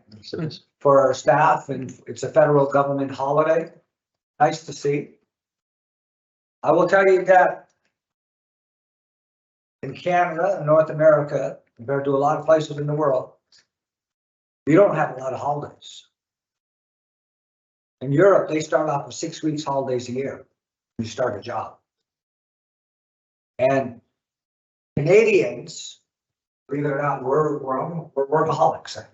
for our staff, and it's a federal government holiday. Nice to see. I will tell you that in Canada and North America, compared to a lot of places in the world, we don't have a lot of holidays. In Europe, they start off with 6 weeks holidays a year when you start a job. And Canadians, believe it or not, we're workaholics.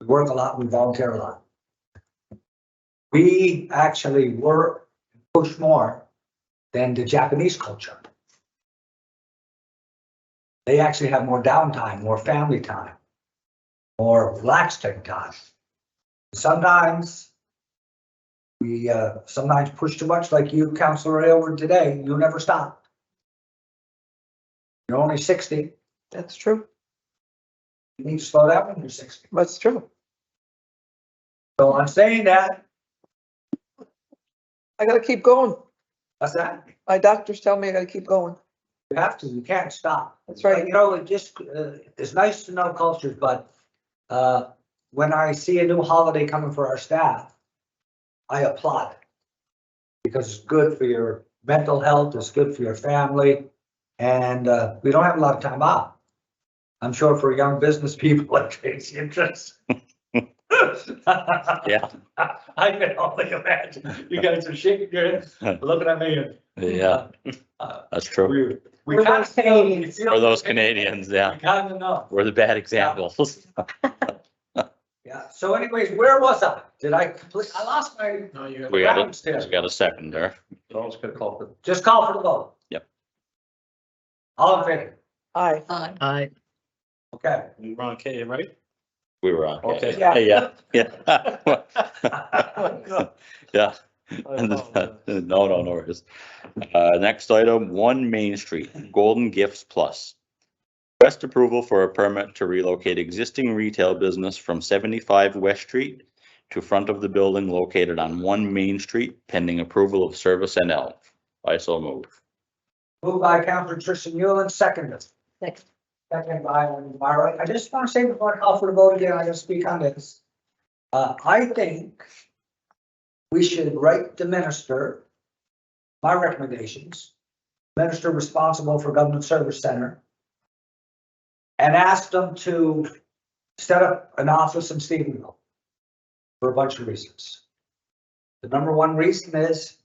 We work a lot, we volunteer a lot. We actually work and push more than the Japanese culture. They actually have more downtime, more family time, more relaxing time. Sometimes we sometimes push too much, like you, Councilor Aylward, today. You never stop. You're only 60. That's true. You need to slow down when you're 60. That's true. So I'm saying that. I gotta keep going. What's that? My doctors tell me I gotta keep going. You have to. You can't stop. That's right. You know, it just it's nice to know cultures, but when I see a new holiday coming for our staff, I applaud it because it's good for your mental health. It's good for your family, and we don't have a lot of time off. I'm sure for young business people, like Tracy, interest. Yeah, I can only imagine. You guys are shaking your heads, looking at me. yeah, that's true. We kind of Canadians. For those Canadians, yeah, We kind of know. we're the bad examples. Yeah, so anyways, where was I? Did I complete, I lost my No, you We got rounds we there. got a second there. always gonna call for. Just call for the vote. Yep. All in favor? Aye. Aye. Okay. We were on K, right? We were on K. Okay. Yeah. Yeah, yeah. No worries. Next item, 1 Main Street, Golden Gifts Plus. Request approval for a permit to relocate existing retail business from 75 West Street to front of the building located on 1 Main Street pending approval of Service NL. I so move. Moved by Councilor Tristan Newland, seconded. Second. Second by Myra. I just want to say before I call for the vote again, I gotta speak on this. I think we should write the minister my recommendations, minister responsible for Government Service Center, and ask them to set up an office in Stephenville for a bunch of reasons. The number one reason is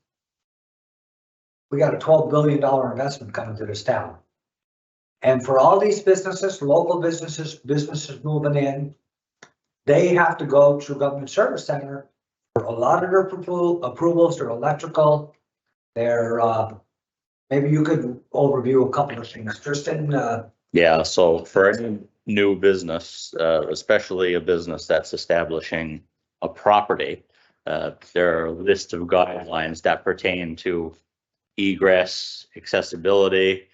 we got a $12 billion investment coming to this town. And for all these businesses, local businesses moving in, they have to go through Government Service Center for a lot of their approvals, their electrical, their, maybe you could overview a couple of things. Tristan, Yeah, so for any new business, especially a business that's establishing a property, there are a list of guidelines that pertain to egress, accessibility,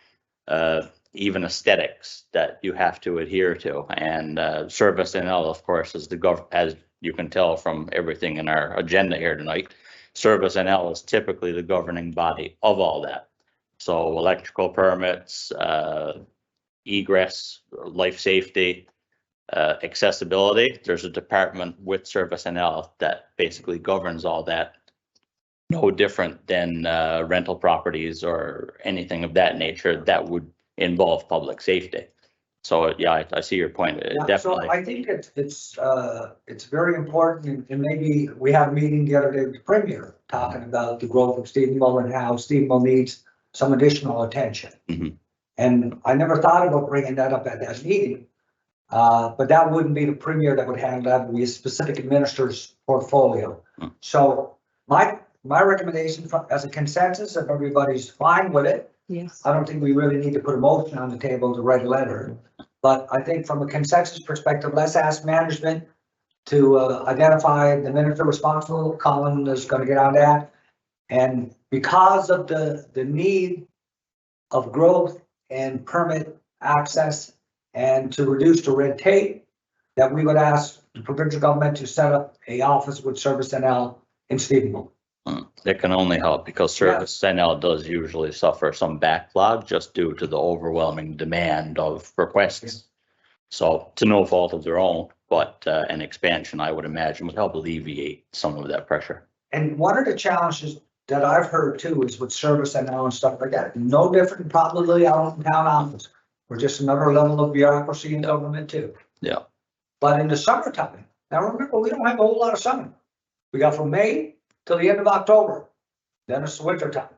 even aesthetics that you have to adhere to. And Service NL, of course, is as you can tell from everything in our agenda here tonight, Service NL is typically the governing body of all that. So electrical permits, egress, life safety, accessibility. There's a department with Service NL that basically governs all that. No different than rental properties or anything of that nature that would involve public safety. So yeah, I see your point. yeah, Definitely. so I think it's very important, and maybe we had a meeting the other day with the Premier talking about the growth of Stephenville and how Stephenville needs some additional attention. Mhm. And I never thought about bringing that up at that meeting. But that wouldn't be the Premier that would handle that, it would be a specific minister's portfolio. Mm. So my recommendation as a consensus, if everybody's fine with it, Yes. I don't think we really need to put a motion on the table to write a letter. But I think from a consensus perspective, let's ask management to identify the minister responsible. Colin is gonna get on that. And because of the need of growth and permit access and to reduce the red tape, that we would ask the provincial government to set up a office with Service NL in Stephenville. It can only help because Service NL does usually suffer some backlog just due to the overwhelming demand of requests. So to no fault of their own, but an expansion, I would imagine, would help alleviate some of that pressure. And one of the challenges that I've heard too is with Service NL and stuff like that, no different probably out in town office. We're just another level of bureaucracy in government too. Yeah. But in the summertime, now remember, we don't have a whole lot of summer. We got from May till the end of October, then it's winter time.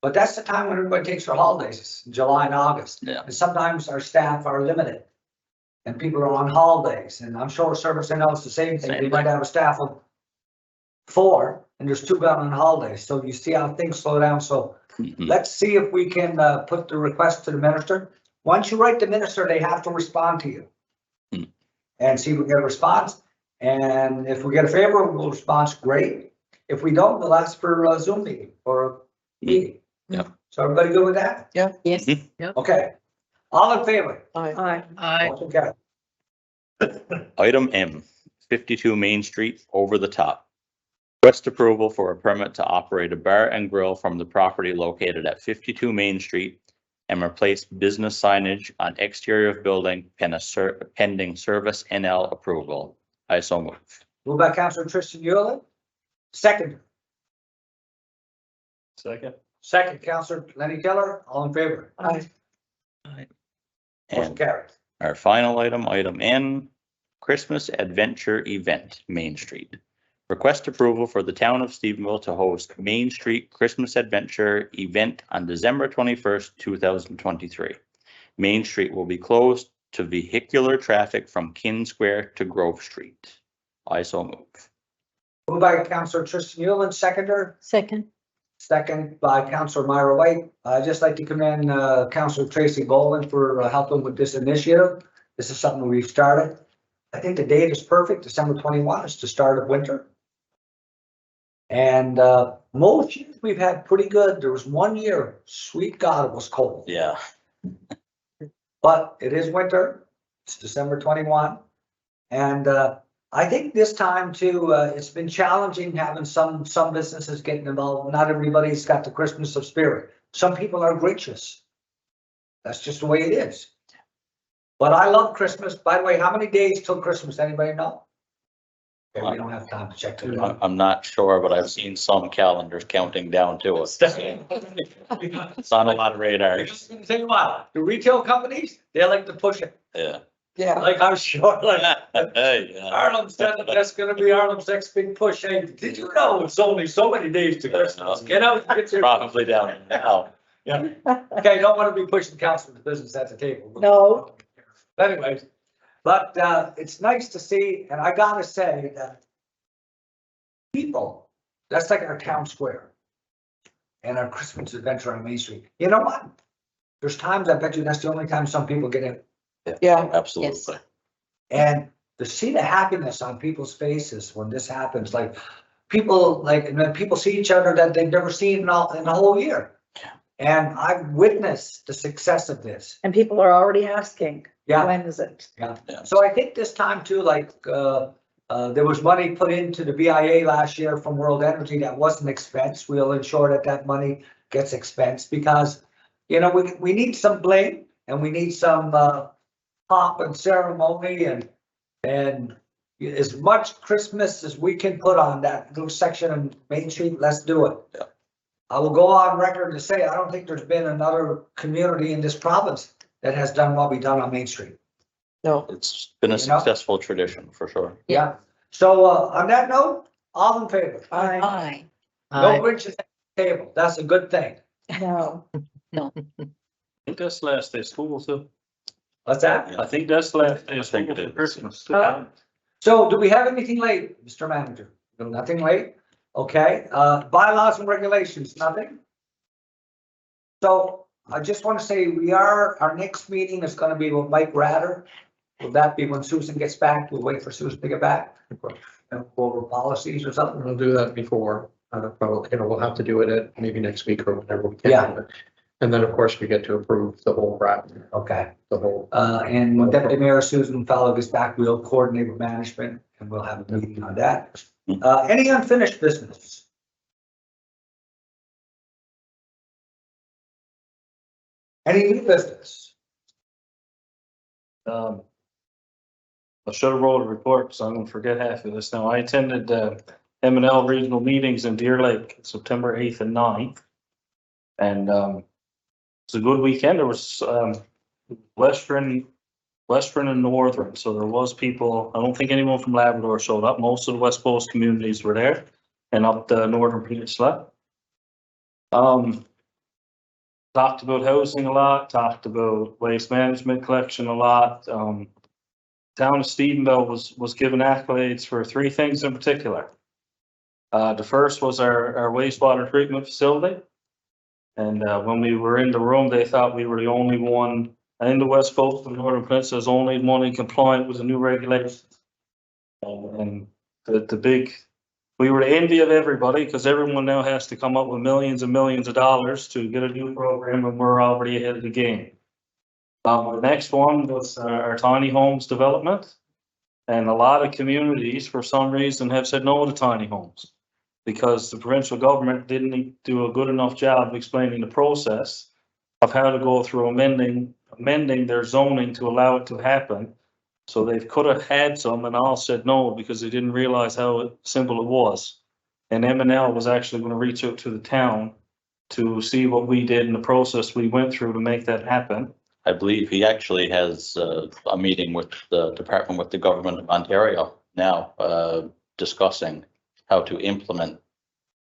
But that's the time when everybody takes their holidays, July and August. Yeah. And sometimes our staff are limited. And people are on holidays, and I'm sure Service NL is the same thing. Same They might have a staff of 4 and there's 2 gone on holidays. So you see how things slow down. So Mhm. let's see if we can put the request to the minister. Once you write the minister, they have to respond to you. Hmm. And see if we get a response. And if we get a favorable response, great. If we don't, we'll ask for a Zoom meeting or a meeting. Yep. So everybody good with that? Yeah. Yes. Mhm. Yep. Okay. All in favor? Aye. Aye. Motion carried. Item M, 52 Main Street, over the top. Request approval for a permit to operate a bar and grill from the property located at 52 Main Street and replace business signage on exterior of building pending Service NL approval. I so move. Moved by Councilor Tristan Newland. Second. Second, Councilor Lenny Keller. All in favor? Aye. Motion And carried. our final item, item N, Christmas Adventure Event, Main Street. Request approval for the town of Stephenville to host Main Street Christmas Adventure Event on December 21st, 2023. Main Street will be closed to vehicular traffic from Kin Square to Grove Street. I so move. Moved by Councillor Tristan Newland, seconder. Second. Second by Councillor Myra White. I'd just like to commend Councillor Tracy Boland for helping with this initiative. This is something we've started. I think the date is perfect. December 21 is the start of winter. And most years we've had pretty good. There was one year, sweet God, it was cold. Yeah. But it is winter. It's December 21. And I think this time too, it's been challenging having some businesses getting involved. Not everybody's got the Christmas of spirit. Some people are Grinches. That's just the way it is. But I love Christmas. By the way, how many days till Christmas? Anybody know? Okay, we don't have time to check that. I'm not sure, but I've seen some calendars counting down to it. It's on a lot of radar. Tell you what, the retail companies, they like to push it. Yeah. Yeah. Like I'm sure, like Hey, yeah. Harlem said that that's gonna be Harlem's next big push. Hey, did you know it's only so many days to Christmas? Get out, get your. Probably down now. Yeah. Okay, don't want to be pushing council's business at the table. No. Anyways, but it's nice to see, and I gotta say that people, that's like our town square and our Christmas adventure on Main Street. You know what? There's times I bet you that's the only time some people get in. Yeah. Absolutely. And to see the happiness on people's faces when this happens, like people, like, and then people see each other that they've never seen in the whole year. And I've witnessed the success of this. And people are already asking, Yeah. when is it? Yeah. Yeah. So I think this time too, like, there was money put into the BIA last year from World Energy that wasn't expensed. We'll ensure that that money gets expensed because, you know, we need some bling and we need some pomp and ceremony and as much Christmas as we can put on that little section of Main Street, let's do it. Yeah. I will go on record to say, I don't think there's been another community in this province that has done what we've done on Main Street. No. It's been a You know? successful tradition for sure. Yeah. So on that note, all in favor? I Aye. No Grinches at the table. That's a good thing. know. I think that's the last day of school too. What's that? I think that's the last day I of think school it for is. Christmas. So do we have anything late, Mr. Manager? Nothing late? Okay, bylaws and regulations, nothing? So I just want to say our next meeting is going to be with Mike Ratter. Will that be when Susan gets back? We'll wait for Susan to get back and go over policies or something. We'll do that before, probably, we'll have to do it at maybe next week or whenever we can. Yeah. And then, of course, we get to approve the whole wrap, Okay. the whole. And when Deputy Mayor Susan Fallow gets back, we'll coordinate with management and we'll have a meeting on that. Any unfinished business? Any new business? I should have rolled a report, so I'm gonna forget half of this now. I attended M&L regional meetings in Deer Lake, September 8th and 9th. And it's a good weekend. There was Western and Northern, so there was people. I don't think anyone from Labrador showed up. Most of the West Coast communities were there and up the Northern Peninsula. Talked about housing a lot, talked about waste management collection a lot. Town of Stephenville was given accolades for three things in particular. The first was our wastewater treatment facility. And when we were in the room, they thought we were the only one in the West Coast of Northern Peninsula, is only one in compliant with the new regulations. And we were the envy of everybody because everyone now has to come up with millions and millions of dollars to get a new program, and we're already ahead of the game. The next one was our tiny homes development. And a lot of communities, for some reason, have said no to tiny homes because the provincial government didn't do a good enough job of explaining the process of how to go through amending their zoning to allow it to happen. So they could have had some and all said no because they didn't realize how simple it was. And M&L was actually going to reach out to the town to see what we did in the process we went through to make that happen. I believe he actually has a meeting with the department with the government of Ontario now, discussing how to implement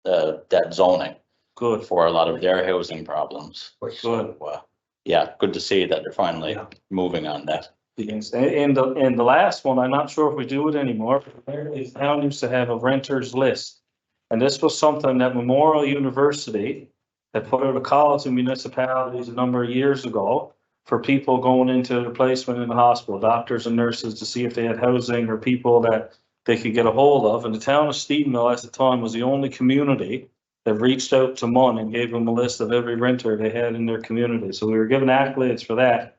that zoning Good. for a lot of their housing problems. So, yeah, good to see that they're finally moving on that. Yes, and the last one, I'm not sure if we do it anymore, but apparently the town used to have a renters list. And this was something that Memorial University had put out a call to municipalities a number of years ago for people going into the placement in the hospital, doctors and nurses, to see if they had housing or people that they could get a hold of. And the town of Stephenville at the time was the only community that reached out to MUN and gave them a list of every renter they had in their community. So we were given accolades for that.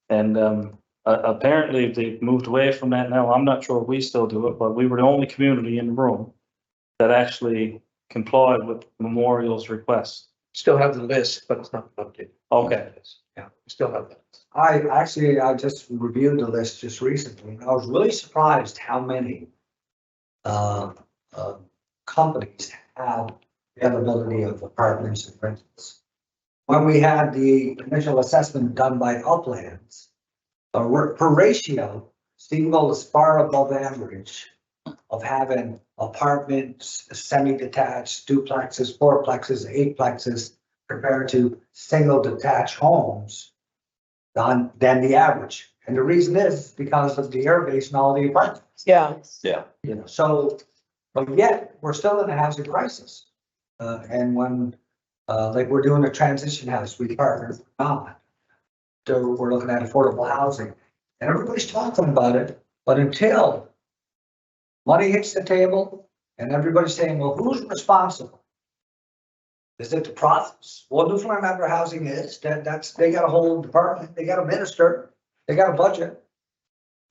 And apparently they've moved away from that now. I'm not sure if we still do it, but we were the only community in the room that actually complied with Memorial's request. Still have the list, but it's not updated. Okay. Yeah, we still have that. I just reviewed the list just recently, and I was really surprised how many companies have availability of apartments and rentals. When we had the initial assessment done by Uplands, per ratio, Stephenville is far above average of having apartments, semi-detached, duplexes, fourplexes, eightplexes, compared to single detached homes than the average. And the reason is because of the air base and all the apartments. Yeah. Yeah. You know, so, but yet, we're still in a housing crisis. And when, like we're doing a transition house, we partnered with Don. So we're looking at affordable housing, and everybody's talking about it, but until money hits the table and everybody's saying, well, who's responsible? Is it the profits? Well, Newfoundland Member Housing is, they got a whole department, they got a minister, they got a budget.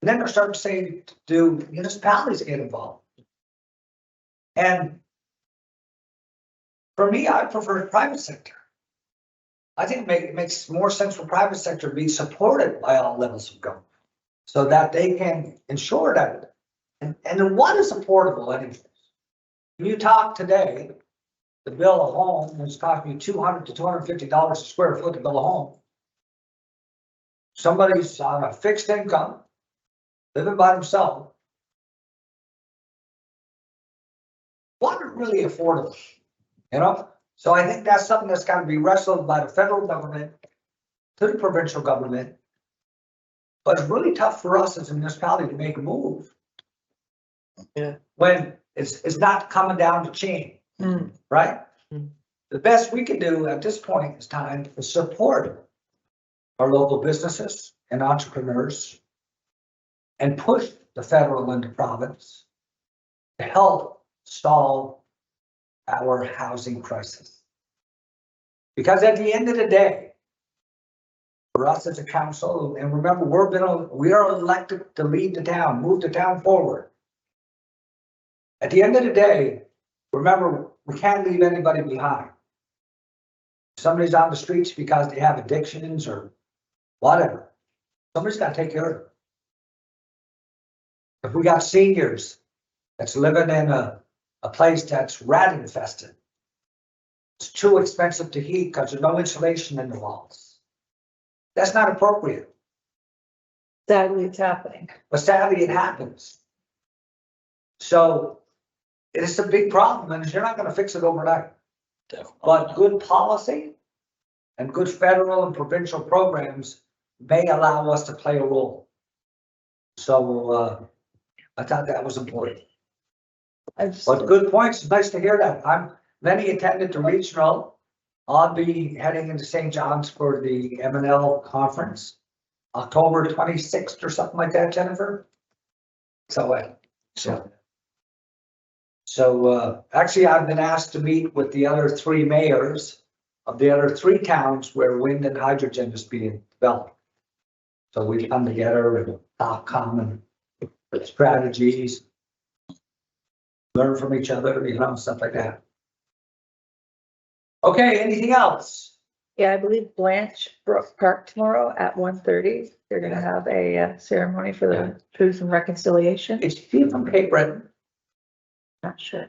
And then they're starting to say, do municipalities get involved? And for me, I prefer private sector. I think it makes more sense for private sector to be supported by all levels of government so that they can ensure that. And then what is affordable anyways? When you talk today, to build a home is costing you $200 to $250 a square foot to build a home. Somebody's on a fixed income, living by themselves. What is really affordable? You know, so I think that's something that's got to be wrestled by the federal government to the provincial government. But it's really tough for us as a municipality to make a move. Yeah. When it's not coming down to chain, right? The best we can do at this point is time to support our local businesses and entrepreneurs and push the federal and the province to help solve our housing crisis. Because at the end of the day, for us as a council, and remember, we are elected to lead the town, move the town forward. At the end of the day, remember, we can't leave anybody behind. Somebody's on the streets because they have addictions or whatever. Somebody's got to take care of them. If we got seniors that's living in a place that's rat infested, it's too expensive to heat because there's no insulation in the walls. That's not appropriate. Sadly, it's happening. But sadly, it happens. So it is a big problem, and you're not going to fix it overnight. Definitely. But good policy and good federal and provincial programs may allow us to play a role. So I thought that was important. But good points. It's nice to hear that. Lenny attended the regional. I'll be heading into St. John's for the M&L conference, October 26th or something like that, Jennifer. So actually, I've been asked to meet with the other three mayors of the other three towns where wind and hydrogen is being developed. So we come together and talk common strategies, learn from each other, stuff like that. Okay, anything else? Yeah, I believe Blanche Brook Park tomorrow at 1:30. They're gonna have a ceremony for the Truth and Reconciliation. Is she from Cape Breton? Not sure.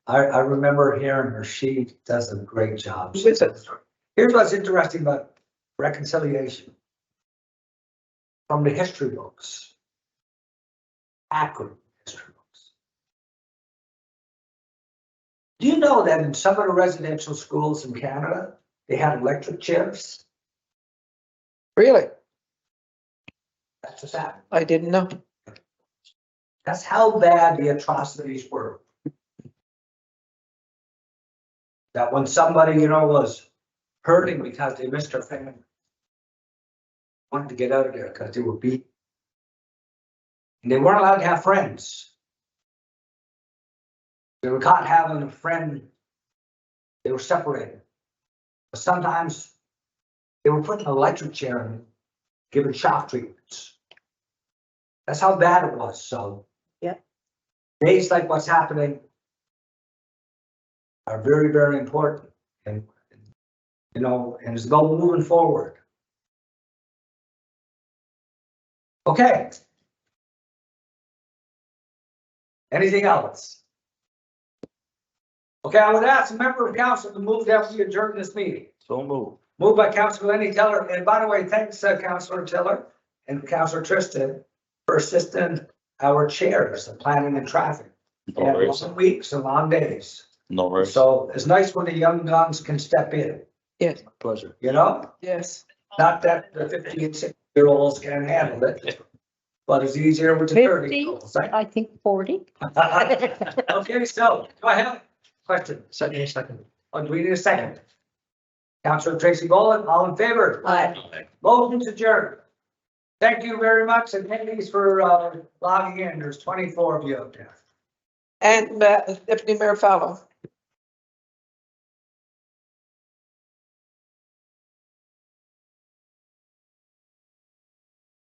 I remember hearing her. She does a great job. Who is it? Here's what's interesting about reconciliation. from the history books. Accurate history books. Do you know that in some of the residential schools in Canada, they have electric chairs? Really? That's what's happening. I didn't know. That's how bad the atrocities were. That when somebody, was hurting because they missed their family, wanted to get out of there because they were beat. And they weren't allowed to have friends. They were caught having a friend. They were separated. But sometimes they were put in an electric chair and given shock treatments. That's how bad it was. So Yeah. Days like what's happening are very, very important. And and it's about moving forward. Okay. Anything else? Okay, I would ask a member of council to move that we adjourn this meeting. So move. Moved by Councilor Lenny Teller, and by the way, thanks Councilor Teller and Councilor Tristan for assisting our chairs of planning and traffic. They No have worries. long weeks and long days. No worries. So it's nice when the young guns can step in, Yes, Pleasure. yes. Not that the 50 and 60-year-olds can't handle it, but it's easier with the 30-year-olds. I think 40. Okay, so go ahead. Question. Second. Oh, do we need a second? Councilor Tracy Boland, all in favor? Aye. Motion's adjourned. Thank you very much, and thanks for logging in. There's 24 of you out there. And Deputy Mayor Fallow.